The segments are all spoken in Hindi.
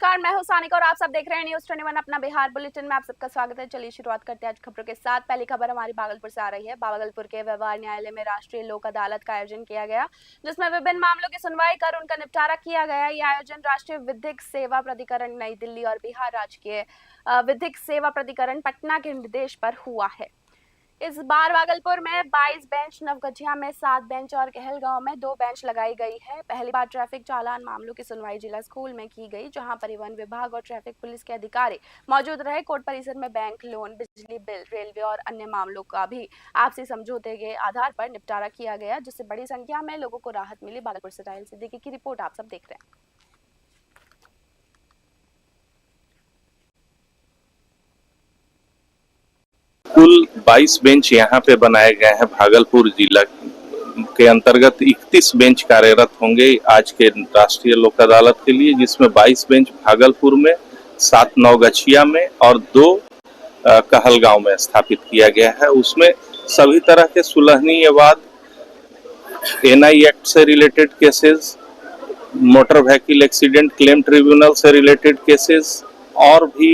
नमस्कार, मैं हूं सानिका और आप सब देख रहे हैं न्यूज़ 21 अपना बिहार बुलेटिन में आप सबका स्वागत है। चलिए शुरुआत करते हैं आज खबरों के साथ। पहली खबर हमारी भागलपुर से आ रही है। भागलपुर के व्यवहार न्यायालय में राष्ट्रीय लोक अदालत का आयोजन किया गया, जिसमें विभिन्न मामलों की सुनवाई कर उनका निपटारा किया गया। यह आयोजन राष्ट्रीय विधिक सेवा प्राधिकरण नई दिल्ली और बिहार राज्य के विधिक सेवा प्राधिकरण पटना के निर्देश पर हुआ है। इस बार भागलपुर में 22 बेंच, नवगछिया में 7 बेंच और कहलगांव में 2 बेंच लगाई गई है। पहली बार ट्रैफिक चालान मामलों की सुनवाई जिला स्कूल में की गई, जहां परिवहन विभाग और ट्रैफिक पुलिस के अधिकारी मौजूद रहे। कोर्ट परिसर में बैंक, लोन, बिजली बिल, रेलवे और अन्य मामलों का भी आपसी समझौते के आधार पर निपटारा किया गया, जिससे बड़ी संख्या में लोगों को राहत मिली। भागलपुर से राहिल सिद्दीकी की रिपोर्ट आप सब देख रहे हैं। कुल 22 बेंच यहाँ पे बनाए गए हैं। भागलपुर जिला के अंतर्गत 31 बेंच कार्यरत होंगे आज के राष्ट्रीय लोक अदालत के लिए, जिसमें 22 बेंच भागलपुर में, 7 नवगछिया में और 2 कहलगांव में स्थापित किया गया है। उसमें सभी तरह के सुलहनीय वाद, एनआई एक्ट से related cases, motor vehicle accident claim tribunal से रिलेटेड केसेस और भी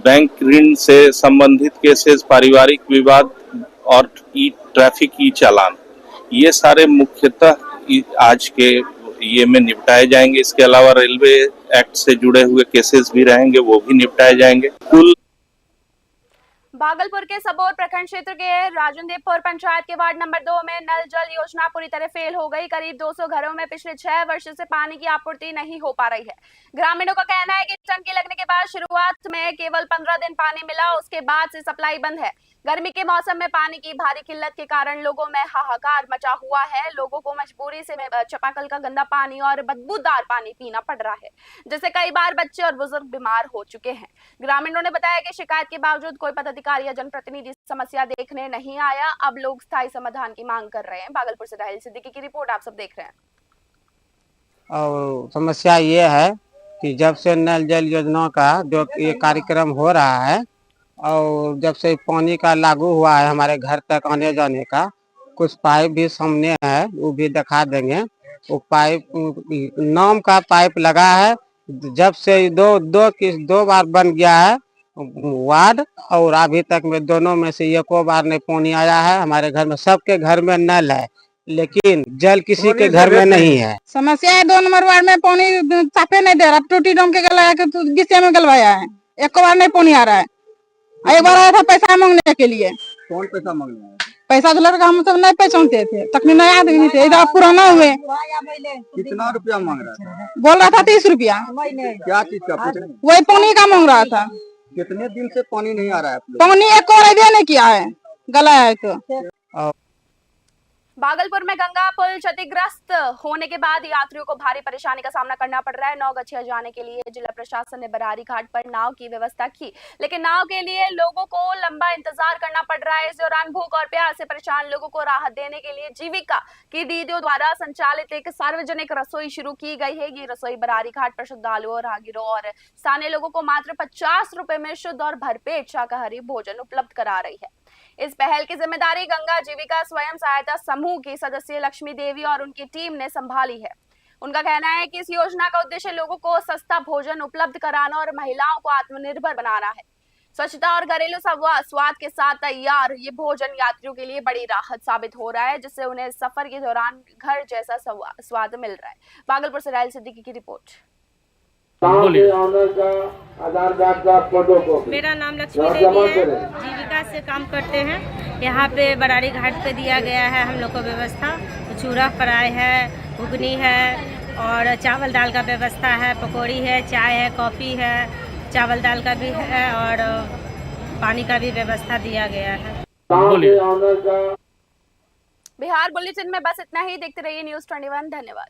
बैंक ऋण से संबंधित केसेस, पारिवारिक विवाद और ट्रैफिक ई चालान, ये सारे मुख्यतः आज के ये में निपटाए जाएंगे। इसके अलावा रेलवे एक्ट से जुड़े हुए केसेस भी रहेंगे, वो भी निपटाए जाएंगे। कुल भागलपुर के सबौर प्रखंड क्षेत्र के राजनदेवपुर पंचायत के वार्ड नंबर 2 में नल जल योजना पूरी तरह फेल हो गई। करीब 200 घरों में पिछले 6 वर्षों से पानी की आपूर्ति नहीं हो पा रही है। ग्रामीणों का कहना है कि टंकी लगने के बाद शुरुआत में केवल 15 दिन पानी मिला, उसके बाद से सप्लाई बंद है। गर्मी के मौसम में पानी की भारी किल्लत के कारण लोगों में हाहाकार मचा हुआ है। लोगों को मजबूरी से चापाकल का गंदा पानी और बदबूदार पानी पीना पड़ रहा है, जिससे कई बार बच्चे और बुजुर्ग बीमार हो चुके हैं। ग्रामीणों ने बताया कि शिकायत के बावजूद कोई पदाधिकारी या जनप्रतिनिधि समस्या देखने नहीं आया। अब लोग स्थायी समाधान की मांग कर रहे हैं। भागलपुर से राहिल सिद्दीकी की रिपोर्ट आप सब देख रहे हैं। और समस्या ये है कि जब से नल जल योजना का जो ये कार्यक्रम हो रहा है और जब से पानी का लागू हुआ है हमारे घर तक आने जाने का, कुछ पाइप भी सामने है, वो भी दिखा देंगे। वो पाइप नाम का पाइप लगा है। जब से दो बार बन गया है वार्ड, और अभी तक में दोनों में से एको बार नहीं पानी आया है। हमारे घर में, सबके घर में नल है, लेकिन जल किसी के घर में नहीं है। समस्या है 2 नंबर वार्ड में पानी साफे नहीं दे रहा। टूटी डोम के गलाया के गिस्से में गलवाया है, एक बार नहीं पानी आ रहा है। एक बार आया था पैसा मांगने के लिए। कौन पैसा मांगने आया? पैसा तो लड़का हम सब नहीं पहचानते थे, तकनी नया आदमी थे, इधर पुराना हुए। कितना रुपया मांग रहा था? बोल रहा था 30 रुपया। क्या चीज का? वही पानी का मांग रहा था। कितने दिन से पानी नहीं आ रहा है? पानी एक और नहीं किया है, गलाया है तो। भागलपुर में गंगा पुल क्षतिग्रस्त होने के बाद यात्रियों को भारी परेशानी का सामना करना पड़ रहा है। नवगछिया जाने के लिए जिला प्रशासन ने बरारी घाट पर नाव की व्यवस्था की, लेकिन नाव के लिए लोगों को लंबा इंतजार करना पड़ रहा है। इस दौरान भूख और प्यास से परेशान लोगों को राहत देने के लिए जीविका की दीदियों द्वारा संचालित एक सार्वजनिक रसोई शुरू की गई है। ये रसोई बरारी घाट पर श्रद्धालुओं, राहगीरों और स्थानीय लोगों को मात्र 50 रुपए में शुद्ध और भरपेट शाकाहारी भोजन उपलब्ध करा रही है। इस पहल की जिम्मेदारी गंगा जीविका स्वयं सहायता समूह की सदस्य लक्ष्मी देवी और उनकी टीम ने संभाली है। उनका कहना है कि इस योजना का उद्देश्य लोगों को सस्ता भोजन उपलब्ध कराना और महिलाओं को आत्मनिर्भर बनाना है। स्वच्छता और घरेलू स्वाद के साथ तैयार ये भोजन यात्रियों के लिए बड़ी राहत साबित हो रहा है, जिससे उन्हें सफर के दौरान घर जैसा स्वाद मिल रहा है। भागलपुर से राहिल सिद्दीकी की रिपोर्ट। मेरा नाम लक्ष्मी देवी है, जीविका से काम करते हैं। यहाँ पे बरारी घाट पे दिया गया है हम लोग को व्यवस्था। चूरा फ्राई है, घुगनी है और चावल दाल का व्यवस्था है, पकौड़ी है, चाय है, कॉफ़ी है, चावल दाल का भी है और पानी का भी व्यवस्था दिया गया है। बिहार बुलेटिन में बस इतना ही। देखते रहिए न्यूज़ 21। धन्यवाद।